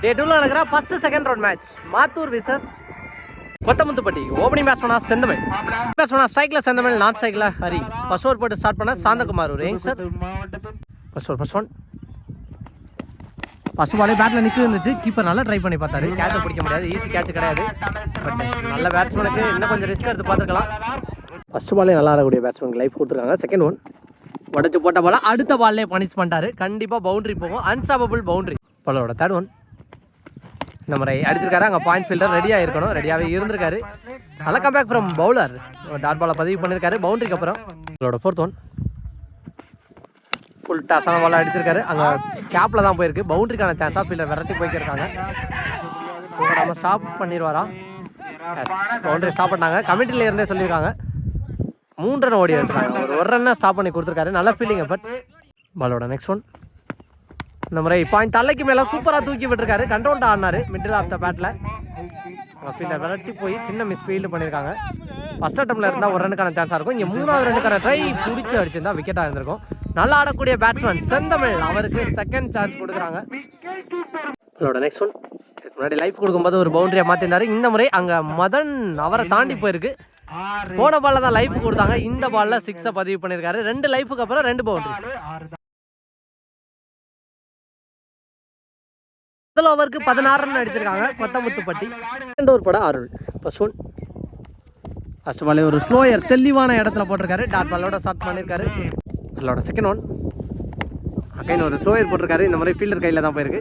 டே 2ல நடக்கிற first second round match Mathur versus Kothamuthupatti. Opening பேட்ஸ்மேனா செந்தமிழ், பேட்ஸ்மேனா ஸ்ட்ரைக்ல செந்தமிழ், நான் ஸ்ட்ரைக்ல ஹரி. ஃபர்ஸ்ட் ஓவர் போட்டு ஸ்டார்ட் பண்ண சாந்தகுமார் ஒரு யங்ஸ்டர். ஃபர்ஸ்ட் ஒன் ஃபர்ஸ்ட் பாலே பேட்டில் நிற்க இருந்துச்சு. கீப்பர் நல்லா ட்ரை பண்ணி பார்த்தாரு, கேட்சை பிடிக்க முடியாது, ஈஸி கேட்ச் கிடையாது. பட் நல்ல பேட்ஸ்மேனுக்கு இன்னும் கொஞ்சம் ரிஸ்க் எடுத்து பார்த்துருக்கலாம். ஃபர்ஸ்ட் பாலே நல்லா ஆடக்கூடிய பேட்ஸ்மேனுக்கு லைஃப் கொடுத்துருக்காங்க. செகண்ட் ஒன் உடச்சு போட்ட பால அடுத்த பால்லே பனிஷ் பண்ணிட்டாரு. கண்டிப்பாக பவுண்டரி போகும், அன்ஸ்டாப்பபிள் பவுண்டரி. பாலோட தேர்ட் ஒன் இந்த முறை அடிச்சிருக்காரு. அங்கே பாயிண்ட் ஃபீல்டர் ரெடியாக இருக்கணும், ரெடியாகவே இருந்திருக்காரு. நல்ல கம்பேக் ஃப்ரம் பவுலர், டாட் பாலை பதிவு பண்ணியிருக்காரு பவுண்டரிக்கு அப்புறம். அவங்களோட ஃபோர்த் ஒன் ஃபுல் டாஸான பால் அடிச்சிருக்காரு. அங்கே கேப்பில் தான் போயிருக்கு, பவுண்டரிக்கான சான்ஸாக ஃபீல்டர் விரட்டி போய்க்கிருக்காங்க. நம்ம ஸ்டாப் பண்ணிடுவாரா? பவுண்டரி ஸ்டாப் பண்ணாங்க. கமிட்டியில் இருந்தே சொல்லியிருக்காங்க 3 ரன் ஓடி எடுத்துருக்காங்க. ஒரு ரன்னை ஸ்டாப் பண்ணி கொடுத்துருக்காரு. நல்ல ஃபீலிங். பட் பாலோட நெக்ஸ்ட் ஒன் இந்த முறை பாயிண்ட் தலைக்கு மேலே சூப்பராக தூக்கி விட்டுருக்காரு. கண்ட்ரோல்ட் ஆடினார் மிடில் ஆஃப் த பேட்டில். ஃபீல்டர் விரட்டி போய் சின்ன மிஸ் ஃபீல்டு பண்ணியிருக்காங்க. ஃபர்ஸ்ட் அட்டம்ல இருந்தால் ஒரு ரனுக்கான சான்ஸாக இருக்கும். இங்கே 3வது ரனுக்கான ட்ரை பிடிச்சி அடிச்சிருந்தா விக்கெட்டாக இருந்திருக்கும். நல்லா ஆடக்கூடிய பேட்ஸ்மேன் செந்தமிழ், அவருக்கு செகண்ட் சான்ஸ் கொடுக்குறாங்க. அவரோட நெக்ஸ்ட் ஒன் முன்னாடி லைஃப் கொடுக்கும்போது ஒரு பவுண்டரியை மாற்றிருந்தாரு. இந்த முறை அங்கே மதன் அவரை தாண்டி போயிருக்கு. போன பால்ல தான் லைஃப் கொடுத்தாங்க, இந்த பால்ல 6 பதிவு பண்ணியிருக்காரு. 2 லைஃபுக்கு அப்புறம் 2 பவுண்டரி. முதல் ஓவருக்கு 16 ரன் அடிச்சிருக்காங்க கொத்தமுத்துப்பட்டி. செகண்ட் ஓவர் போட அருள். ஃபர்ஸ்ட் பாலே ஒரு ஸ்லோயர் தெளிவான இடத்துல போட்டிருக்காரு. டாட் பாலோட ஸ்டார்ட் பண்ணியிருக்காரு. அதோட செகண்ட் ஒன் அகைன் ஒரு ஸ்லோயர் போட்டிருக்காரு. இந்த மாதிரி ஃபீல்டர் கையில் தான் போயிருக்கு.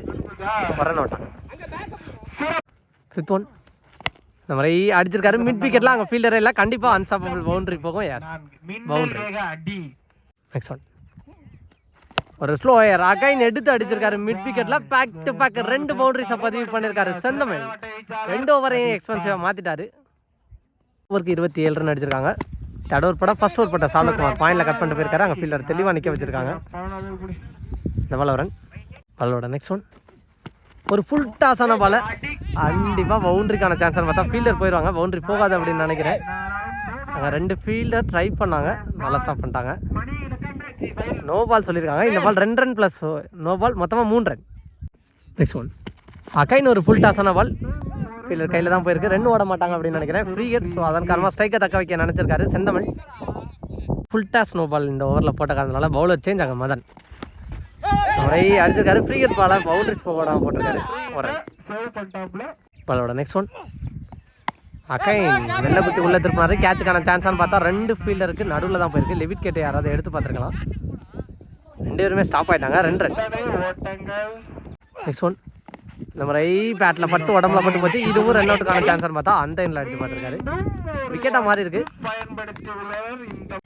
Run out. ஃபிஃப்த் ஒன் இந்த மாதிரி அடிச்சிருக்காரு. மிட் விக்கெட்லாம் அங்கே ஃபீல்டர் இல்லை, கண்டிப்பாக அன்ஸ்டாப்பபிள் பவுண்டரி போகும். S boundary. நெக்ஸ்ட் ஒன் ஒரு ஸ்லோயர் அகைன் எடுத்து அடிச்சிருக்காரு. மிட் விக்கெட்ல பேக் டு பேக் 2 பவுண்டரிஸை பதிவு பண்ணியிருக்காரு செந்தமிழ். 2 ஓவரையும் எக்ஸ்பென்சிவாக மாற்றிட்டாரு. ஓவருக்கு 27 ரன் அடிச்சிருக்காங்க. தேர்ட் ஓவர் படம் ஃபர்ஸ்ட் ஓவர் பட்ட சாந்தகுமார் பாயிண்டில் கட் பண்ணிட்டு போயிருக்காரு. அங்கே ஃபீல்டர் தெளிவாக நிற்க வச்சிருக்காங்க. இந்த பால் ரன். பாலோட நெக்ஸ்ட் ஒன் ஒரு ஃபுல் டாஸான பால், கண்டிப்பாக பவுண்டரிக்கான சான்ஸ் பார்த்தா ஃபீல்டர் போயிடுவாங்க. பவுண்டரி போகாது அப்படின்னு நினைக்கிறேன். அங்கே 2 ஃபீல்டர் ட்ரை பண்ணாங்க, நல்லா ஸ்டாப் பண்ணிட்டாங்க. நோ பால் சொல்லியிருக்காங்க. இந்த பால் 2 ரன் ப்ளஸ் நோ பால், மொத்தமாக 3 ரன். நெக்ஸ்ட் ஒன் அகைன் ஒரு ஃபுல் டாஸான பால், ஃபீல்டர் கையில் தான் போயிருக்கு. 2 ஓட மாட்டாங்க அப்படின்னு நினைக்கிறேன். ஃப்ரீ ஹிட், ஸோ அதன் காரணமாக ஸ்ட்ரைக்கை தக்க வைக்க நினச்சிருக்காரு செந்தமிழ். ஃபுல் டாஸ் நோ பால் இந்த ஓவரில் போட்ட காரணத்தினால பவுலர் சேஞ்ச். அங்கே மதன் முறை அடிச்சிருக்காரு. ஃப்ரீ ஹிட் பாலை பவுண்டரிஸ் போடாமல் போட்டிருக்காரு. ஒரு பாலோட நெக்ஸ்ட் ஒன் அகைன் வெள்ளை குத்தி உள்ளே திருப்பினாரு. கேட்சுக்கான சான்ஸான்னு பார்த்தா 2 ஃபீல்டருக்கு நடுவில் தான் போயிருக்கு. லெவிட் கேட்டு யாராவது எடுத்து பார்த்துருக்கலாம். 2 பேருமே ஸ்டாப் ஆகிட்டாங்க. 2 ரன். நெக்ஸ்ட் ஒன் இந்த முறை பேட்டில் பட்டு உடம்புல பட்டு போச்சு. இதுவும் ரன் அவுட்டுக்கான சான்ஸான்னு பார்த்தா அந்த எண்ணில் அடித்து பார்த்துருக்காரு. விக்கெட்டாக மாறி இருக்கு.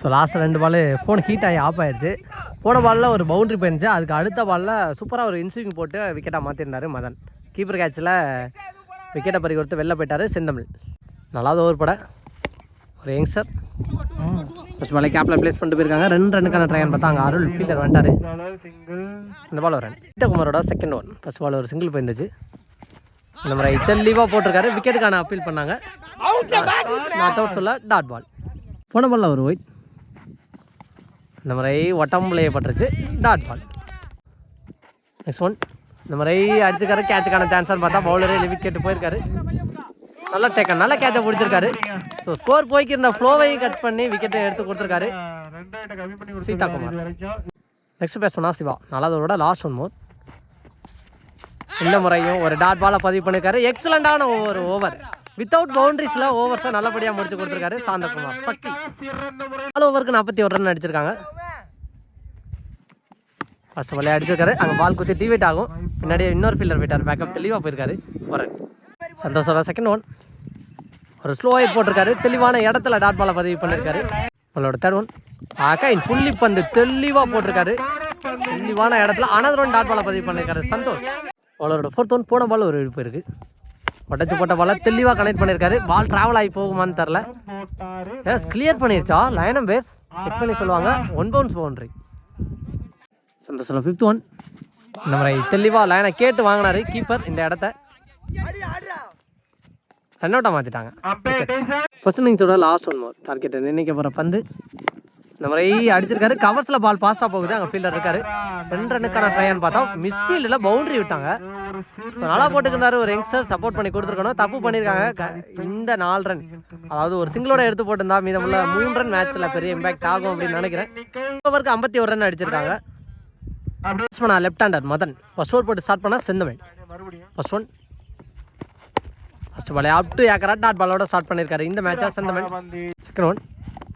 ஸோ லாஸ்ட் 2 பால் ஃபோன் ஹீட் ஆகி ஆஃப் ஆயிடுச்சு. போன பாலில் ஒரு பவுண்டரி போயிருந்துச்சு. அதுக்கு அடுத்த பாலில் சூப்பராக ஒரு இன்ஸ்விங் போட்டு விக்கெட்டாக மாற்றிருந்தார் மதன். கீப்பர் கேட்சில் விக்கெட்டை பறி கொடுத்து வெளில போயிட்டார் செந்தமிழ். நல்லாவது ஓவர் பட ஒரு யங்ஸ்டர் ஃபர்ஸ்ட் பாலை கேப்பில் பிளேஸ் பண்ணிட்டு போயிருக்காங்க. 2 ரன்னுக்கான ட்ரைன்னு பார்த்தா அங்கே அருள் ஃபீல்டர் வந்துட்டார். இந்த பால் ஒரு ரன். குமாரோட செகண்ட் ஒன். ஃபர்ஸ்ட் பால் ஒரு சிங்கிள் போயிருந்துச்சு. இந்த மாதிரி தெளிவாக போட்டிருக்காரு. விக்கெட்டுக்கான அப்பீல் பண்ணாங்க. நாட் அவுட் சொல்ல டாட் பால். போன பாலில் ஒரு ஒயிட். இந்த மாதிரி ஒட்டம்புலையே பட்டுருச்சு. Dot ball. நெக்ஸ்ட் ஒன் இந்த மாதிரி அடிச்சுக்காரு. கேட்சுக்கான சான்ஸான்னு பார்த்தா பவுலரே விக்கெட்டு போயிருக்காரு. நல்லா டேக்கன், நல்லா கேட்சை பிடிச்சிருக்காரு. ஸோ ஸ்கோர் போய்க்கு இருந்த ஃப்ளோவையும் கட் பண்ணி விக்கெட்டை எடுத்து கொடுத்துருக்காரு சீதாகுமார். நெக்ஸ்ட் பேட்ஸ்மேனா சிவா. நல்லாதோட லாஸ்ட் ஒன் மோர். இந்த முறையும் ஒரு டாட் பாலை பதிவு பண்ணியிருக்காரு. எக்ஸலண்டான ஒரு ஓவர் வித்தவுட் பவுண்டரிஸில் ஓவர்ஸை நல்லபடியாக முடிச்சு கொடுத்துருக்காரு சாந்தகுமார். சக்தி 4 ஓவருக்கு 41 ரன் அடிச்சிருக்காங்க. ஃபர்ஸ்ட் பாலே அடிச்சிருக்காரு. அங்கே பால் குத்தி டிவைட் ஆகும். பின்னாடி இன்னொரு ஃபீல்டர் போயிட்டார். பேக்கப் தெளிவாக போயிருக்காரு. ஒரு சந்தோஷோட செகண்ட் ஒன் ஒரு ஸ்லோயர் போட்டிருக்காரு. தெளிவான இடத்துல டாட் பாலை பதிவு பண்ணியிருக்காரு. அவளோட தேர்ட் ஒன் அகைன் புள்ளி பந்து தெளிவாக போட்டிருக்காரு. தெளிவான இடத்துல அனதர் ஒன் டாட் பாலை பதிவு பண்ணியிருக்காரு சந்தோஷ். அவளோட ஃபோர்த் ஒன் போன பால் ஒரு இழுப்பு இருக்குது. உடச்சு போட்ட பாலை தெளிவாக கனெக்ட் பண்ணியிருக்காரு. பால் ட்ராவல் ஆகி போகுமான்னு தெரில. எஸ் கிளியர் பண்ணிருச்சா லயனம் பேஸ் செக் பண்ணி சொல்லுவாங்க. 1 பவுன்ஸ் பவுண்டரி. சந்தோஷோட ஃபிஃப்த் ஒன் இந்த மாதிரி தெளிவாக லைனை கேட்டு வாங்கினாரு கீப்பர். இந்த இடத்த ரன் அவுட்டாக மாற்றிட்டாங்க. ஃபர்ஸ்ட் இன்னிங்ஸோட லாஸ்ட் ஒன் மோர் டார்கெட்டை நிர்ணயிக்க போகிற பந்து இந்த மாதிரி அடிச்சிருக்காரு. கவர்ஸில் பால் பாஸ்டாக போகுது. அங்கே ஃபீல்டர் இருக்காரு. 2 ரன்னுக்கான ட்ரைன்னு பார்த்தா மிஸ் ஃபீல்டில் பவுண்டரி விட்டாங்க. ஸோ நல்லா போட்டுக்கிறாரு. ஒரு யங்ஸ்டர் சப்போர்ட் பண்ணி கொடுத்துருக்கணும். தப்பு பண்ணியிருக்காங்க. இந்த 4 ரன், அதாவது ஒரு சிங்கிளோட எடுத்து போட்டிருந்தா மீதமுள்ள 3 ரன் மேட்ச்சில் பெரிய இம்பாக்ட் ஆகும் அப்படின்னு நினைக்கிறேன். ஓவருக்கு 51 ரன் அடிச்சிருக்காங்க. Left hander Madan first over போட்டு ஸ்டார்ட் பண்ணால் Senthamizh. First one, first ball up to ஏக்கரா டாட் பாலோட ஸ்டார்ட் பண்ணியிருக்காரு இந்த மேட்சை செந்தமிழ். செகண்ட் ஒன்,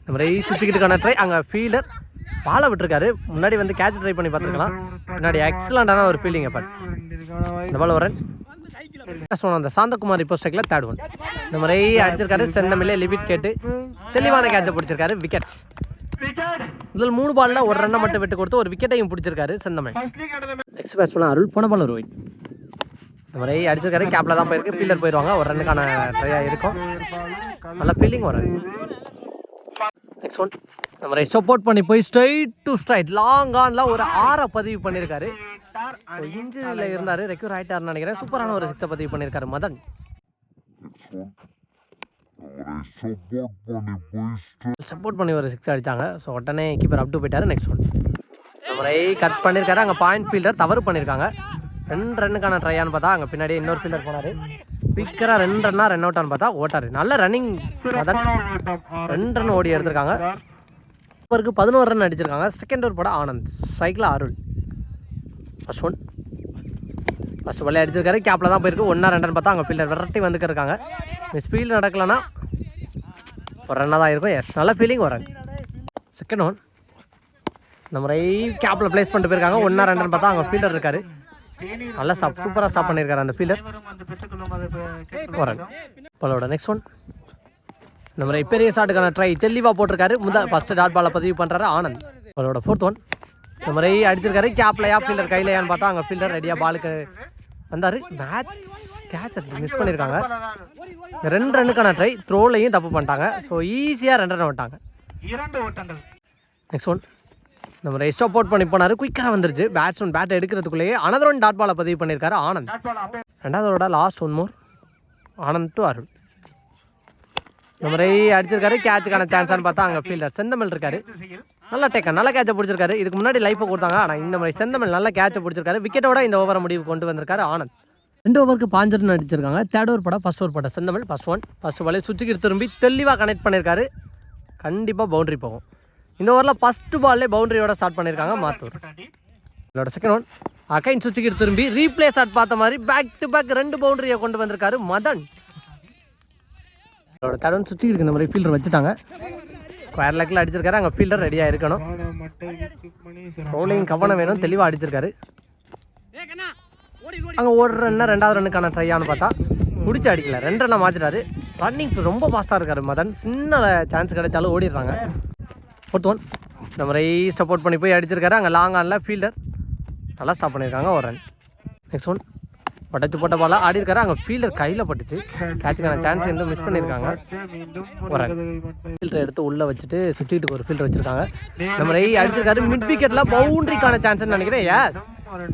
நம்ம சுற்றிக்கிட்டுக்கான ட்ரை. அங்கே ஃபீல்டர் பாலை விட்டுருக்காரு. முன்னாடி வந்து கேட்ச் ட்ரை பண்ணி பார்த்துருக்கலாம். முன்னாடி எக்ஸலண்டான ஒரு ஃபீல்டிங் எஃபர்ட். இந்த பால் ஒரு அந்த சாந்தகுமார் இப்போ ஸ்ட்ரைக்கில் தேர்ட் ஒன். இந்த மாதிரி அடிச்சிருக்காரு செந்தமிழே. லிமிட் கேட்டு தெளிவான கேட்சை பிடிச்சிருக்காரு. விக்கெட். இதில் 3 பால்ல 1 ரன்னை மட்டும் விட்டு கொடுத்து ஒரு விக்கெட்டையும் பிடிச்சிருக்காரு செந்தமிழ். நெக்ஸ்ட் பேட்ஸ்மேன் அருள், போன பால் ரோஹித். இந்த மாதிரி அடிச்சிருக்காரு. கேப்ல தான் போயிருக்கு. ஃபீல்டர் போயிடுவாங்க. 1 ரன்னுக்கான ட்ரையாக இருக்கும். நல்லா ஃபீல்டிங் வரும். நெக்ஸ்ட் ஒன், நம்ம சப்போர்ட் பண்ணி போய் ஸ்ட்ரைட் டு ஸ்ட்ரைட் லாங் ஆன்ல ஒரு 6 பதிவு பண்ணியிருக்காரு. இன்ஜுரியில் இருந்தார், ரெக்யூர் ஆகிட்டார்னு நினைக்கிறேன். சூப்பரான ஒரு 6 பதிவு பண்ணியிருக்காரு மதன். சப்போர்ட் பண்ணி ஒரு 6 அடித்தாங்க. ஸோ உடனே கீப்பர் அப் டு போயிட்டாரு. நெக்ஸ்ட் ஒன், நம்ம கட் பண்ணியிருக்காரு. அங்கே பாயிண்ட் ஃபீல்டர் தவறு பண்ணியிருக்காங்க. 2 ரன்னுக்கான ட்ரையான்னு பார்த்தா அங்கே பின்னாடி இன்னொரு ஃபீல்டர் போனார். பிக்கராக 2 ரன்னா ரன் அவுட்டான்னு பார்த்தா ஓட்டார். நல்ல ரன்னிங் மதன். 2 ரன் ஓடி எடுத்திருக்காங்க. ஓவருக்கு 11 ரன் அடிச்சிருக்காங்க. செகண்ட் ஓவர் போட ஆனந்த். ஸ்ட்ரைக்கில் அருள். ஃபர்ஸ்ட் ஒன், ஃபர்ஸ்ட் பாலே அடிச்சிருக்காரு. கேப்பில் தான் போயிருக்கு. 1 2 பார்த்தா அங்கே ஃபீல்டர் விரட்டி வந்துட்டு இருக்காங்க. ஸ்பீல் நடக்கலன்னா ஒரு ரன்னாக தான் இருக்கும். எஸ், நல்ல ஃபீலிங் ஒரு ரன். செகண்ட் ஒன், நம்ம கேப்பில் பிளேஸ் பண்ணிட்டு போயிருக்காங்க. 1 2 பார்த்தா அங்கே ஃபீல்டர் இருக்காரு. நல்லா சூப்பராக ஸ்டாப் பண்ணியிருக்காரு அந்த ஃபீல்டர். ஒரு ரன். பாலோட நெக்ஸ்ட் ஒன், நம்ம பெரிய ஷாட்டுக்கான ட்ரை தெளிவாக போட்டிருக்காரு. ஃபர்ஸ்ட் டாட் பாலை பதிவு பண்ணுறாரு ஆனந்த். பாலோட ஃபோர்த் ஒன், நம்ம அடிச்சிருக்காரு. கேப்லையா ஃபீல்டர் கையிலையான்னு பார்த்தா அங்கே ஃபீல்டர் ரெடியாக பாலுக்கு வந்தார். மேட்ச் கேட்ச் மிஸ் பண்ணியிருக்காங்க. 2 ரன்னுக்கான ட்ரை த்ரோலையும் தப்பு பண்ணிட்டாங்க. ஸோ ஈஸியாக 2 ரன் விட்டாங்க. நெக்ஸ்ட் ஒன், நம்ம சப்போர்ட் பண்ணி போனார். குயிக்காக வந்துருச்சு. பேட்ஸ்மேன் பேட் எடுக்கிறதுக்குள்ளேயே அனதர் ஒன் டாட் பாலை பதிவு பண்ணியிருக்காரு ஆனந்த். 2வது last 1 more. Anand to Arul. நம்ம அடிச்சிருக்காரு. கேட்சுக்கான சான்ஸான்னு பார்த்தா அங்கே ஃபீல்டர் செந்தமிழ் இருக்காரு. நல்லா டேக்கன், நல்லா கேட்சை பிடிச்சிருக்காரு. இதுக்கு முன்னாடி லைஃபை கொடுத்தாங்க. ஆனால் இந்த மாதிரி செந்தமிழ் நல்லா கேட்சை பிடிச்சிருக்காரு. விக்கெட்டோட இந்த ஓவரை முடிவு கொண்டு வந்திருக்காரு ஆனந்த். 2 ஓவருக்கு 5 ரன் அடிச்சிருக்காங்க. தேர்ட் ஓவர் படம் ஃபர்ஸ்ட் ஓவர் படம் செந்தமிழ். ஃபர்ஸ்ட் ஒன், ஃபர்ஸ்ட் பாலே சுற்றிக்கிட்டு திரும்பி தெளிவாக கனெக்ட் பண்ணியிருக்காரு. கண்டிப்பாக பவுண்டரி போகும். இந்த ஓவரில் ஃபர்ஸ்ட் பால்லே பவுண்டரியோட ஸ்டார்ட் பண்ணியிருக்காங்க மாத்தூர். இதோட செகண்ட் ஒன், அகைன் சுற்றிக்கிட்டு திரும்பி ரீப்ளே ஷாட் பார்த்த மாதிரி பேக் டு பேக் 2 பவுண்டரியை கொண்டு வந்திருக்காரு மதன். இதோட தேர்ட் ஒன் சுற்றி இருக்கு. இந்த மாதிரி ஃபீல்டர் வச்சுட்டாங்க. ஸ்கொயர் லெக்கில் அடிச்சிருக்காரு. அங்கே ஃபீல்டர் ரெடியாக இருக்கணும். ரோலிங் கவனம் வேணும். தெளிவாக அடிச்சிருக்காரு. அங்கே 1 ரன்னா 2வது ரன்னுக்கான ட்ரையான்னு பார்த்தா பிடிச்சி அடிக்கல. 2 ரன்னை மாற்றிட்டாரு. ரன்னிங் ரொம்ப ஃபாஸ்ட்டாக இருக்காரு மதன். சின்ன சான்ஸ் கிடைச்சாலும் ஓடிடுறாங்க. ஃபோர்த் ஒன், நம்ம சப்போர்ட் பண்ணி போய் அடிச்சிருக்காரு. அங்கே லாங் ஆனில் ஃபீல்டர் நல்லா ஸ்டாப் பண்ணியிருக்காங்க. 1 ரன். நெக்ஸ்ட் ஒன், பட்டச்சு போட்ட பாலா ஆடி இருக்காரு. அங்கே ஃபீல்டர் கையில் பட்டுச்சு. கேட்சுக்கான சான்ஸ் எதுவும் மிஸ் பண்ணியிருக்காங்க. 1 ரன். ஃபீல்டர் எடுத்து உள்ளே வச்சுட்டு சுற்றிட்டு ஒரு ஃபீல்டர் வச்சுருக்காங்க. நம்ம அடிச்சிருக்காரு. மிட் விக்கெட்டில் பவுண்டரிக்கான சான்ஸ்ன்னு நினைக்கிறேன். எஸ்,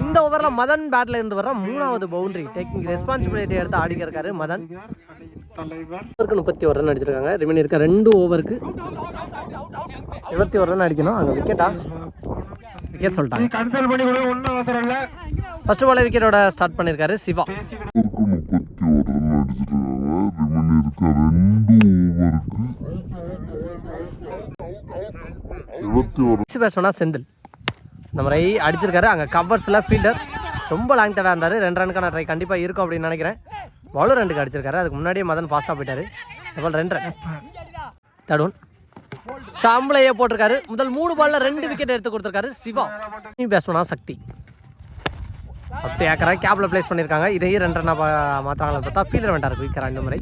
இந்த ஓவரில் மதன் பேட்டில் இருந்து வர 3வது பவுண்டரி. டேக்கிங் ரெஸ்பான்சிபிலிட்டி எடுத்து ஆடிக்கிறாரு மதன். ஓவருக்கு 31 ரன் அடிச்சிருக்காங்க. ரிமைன் இருக்க 2 ஓவருக்கு 21 ரன் அடிக்கணும். அங்கே விக்கெட்டா விக்கெட் சொல்லிட்டாங்க. ஃபர்ஸ்ட் பாலே விக்கெட்டோட ஸ்டார்ட் பண்ணியிருக்காரு சிவா. பேட்ஸ்மேனா செந்தில். நம்ம அடிச்சிருக்காரு. அங்கே கவர்ஸில் ஃபீல்டர் ரொம்ப லாங் தடா இருந்தார். 2 ரனுக்கான ட்ரை கண்டிப்பாக இருக்கும் அப்படின்னு நினைக்கிறேன். பவுலர் 2க்கு அடிச்சிருக்காரு. அதுக்கு முன்னாடியே மதன் ஃபாஸ்ட்டாக போயிட்டாரு. பால் 2 ரன். தேர்ட் ஒன், ஷாம்பளையே போட்டிருக்காரு. முதல் 3 பாலில் 2 விக்கெட் எடுத்து கொடுத்துருக்காரு சிவா. பேட்ஸ்மேனா சக்தி. அப்படி ஏக்கரா கேப்பில் பிளேஸ் பண்ணியிருக்காங்க. இதையும் 2 ரன்னாக மாற்றாங்களா பார்த்தா ஃபீல்டர் வேண்டாரு குயிக்கரா 2 முறை.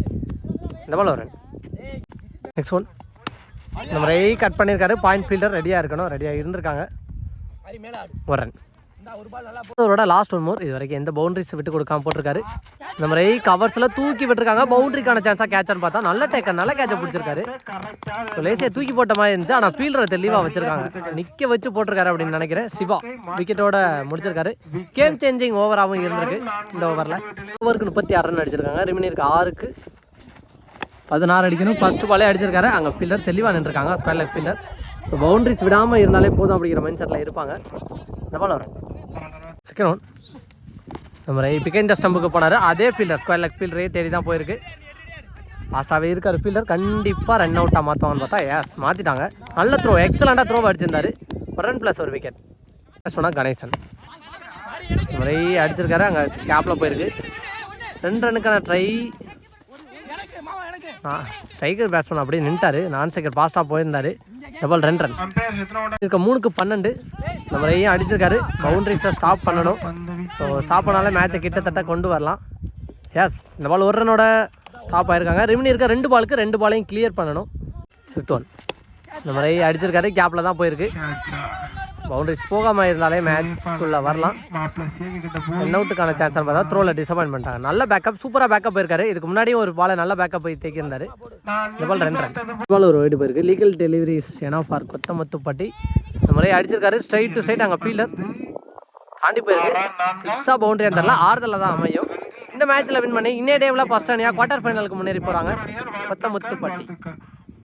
இந்த பால் 1 ரன். நெக்ஸ்ட் ஒன், இந்த முறை கட் பண்ணியிருக்காரு. பாயிண்ட் ஃபீல்டர் ரெடியாக இருக்கணும். ரெடியாக இருந்திருக்காங்க. 1 ரன். அவரோட லாஸ்ட் 1 மோர். இது வரைக்கும் எந்த பவுண்டரிஸ் விட்டு கொடுக்காம போட்டிருக்காரு. இந்த மாதிரி கவர்ஸில் தூக்கி விட்டுருக்காங்க. பவுண்டரிக்கான சான்ஸாக கேட்சான்னு பார்த்தா நல்ல டேக்கன், நல்ல கேட்சை பிடிச்சிருக்காரு. லேசியாக தூக்கி போட்ட மாதிரி இருந்துச்சு. ஆனால் ஃபீல்டரை தெளிவாக வச்சிருக்காங்க. நிற்க வச்சு போட்டிருக்காரு அப்படின்னு நினைக்கிறேன். சிவா விக்கெட்டோட முடிச்சிருக்காரு. கேம் சேஞ்சிங் ஓவராகவும் இருந்திருக்கு இந்த ஓவரில். ஓவருக்கு 36 ரன் அடிச்சிருக்காங்க. ரிமைன் இருக்கு 6க்கு 16 அடிக்கணும். ஃபர்ஸ்ட் பாலே அடிச்சிருக்காரு. அங்கே ஃபீல்டர் தெளிவாக நின்றுருக்காங்க. Square leg fielder. So boundaries விடாமல் இருந்தாலே போதும் அப்படிங்கிற மைண்ட் செட்டில் இருப்பாங்க. இந்த பால் வரும். செகண்ட் ஒன், நம்ம பிகைண்ட் ஸ்டம்புக்கு போனார். அதே ஃபீல்டர் ஸ்கொயர் லெக் ஃபீல்டரே தேடி தான் போயிருக்கு. ஃபாஸ்ட்டாகவே இருக்கார் ஃபீல்டர். கண்டிப்பாக ரன் அவுட்டாக மாற்றுவான்னு பார்த்தா எஸ் மாற்றிட்டாங்க. நல்ல த்ரோ, எக்ஸலண்ட்டாக த்ரோ அடிச்சிருந்தார். ஒரு ரன் ப்ளஸ் ஒரு விக்கெட். சொன்னால் கணேசன் முறை அடிச்சிருக்காரு. அங்கே கேப்பில் போயிருக்கு. 2 ரன்னுக்கான ட்ரை. ஸ்ட்ரைக்கர் பேட்ஸ்மேன் அப்படியே நின்ட்டார். நான் ஸ்ட்ரைக்கர் ஃபாஸ்ட்டாக போயிருந்தார். டபுள் 2 ரன் இருக்க 3க்கு 12. நம்ம முறையும் அடிச்சிருக்காரு. பவுண்டரிஸை ஸ்டாப் பண்ணணும். ஸோ ஸ்டாப் பண்ணாலே மேட்சை கிட்டத்தட்ட கொண்டு வரலாம். எஸ் இந்த பால் 1 ரனோட ஸ்டாப் ஆகிருக்காங்க. ரிமினி இருக்க 2 பாலுக்கு 2 பாலையும் கிளியர் பண்ணணும். 6th ஒன் இந்த முறை அடிச்சிருக்காரு. கேப்பில் தான் போயிருக்கு. பவுண்டரிஸ் போகாமல் இருந்தாலே மேட்ச்க்குள்ளே வரலாம். ரன் அவுட்டுக்கான சான்ஸ் பார்த்தா த்ரோவில் டிசப்பாயின்ட் பண்ணிட்டாங்க. நல்ல பேக்கப், சூப்பராக பேக்கப் போயிருக்காரு. இதுக்கு முன்னாடியும் ஒரு பாலை நல்ல பேக்கப் போய் தேக்கியிருந்தார். இந்த பால் 2 ரன். பால் ஒரு வைடு போயிருக்கு. லீகல் டெலிவரிஸ் ஏன்னா ஃபார் கொத்தமத்துப்பட்டி. இந்த முறை அடிச்சிருக்காரு. Straight to straight. அங்கே ஃபீல்டர் தாண்டி போயிருக்கு. 6ஆ பவுண்டரியாக தெரியல, ஆறுதலில் தான் அமையும். இந்த மேட்ச்சில் வின் பண்ணி இன்னே டேவில் ஃபர்ஸ்ட் அணியாக குவார்டர் ஃபைனலுக்கு முன்னேறி போகிறாங்க கொத்தமுத்துப்பட்டி.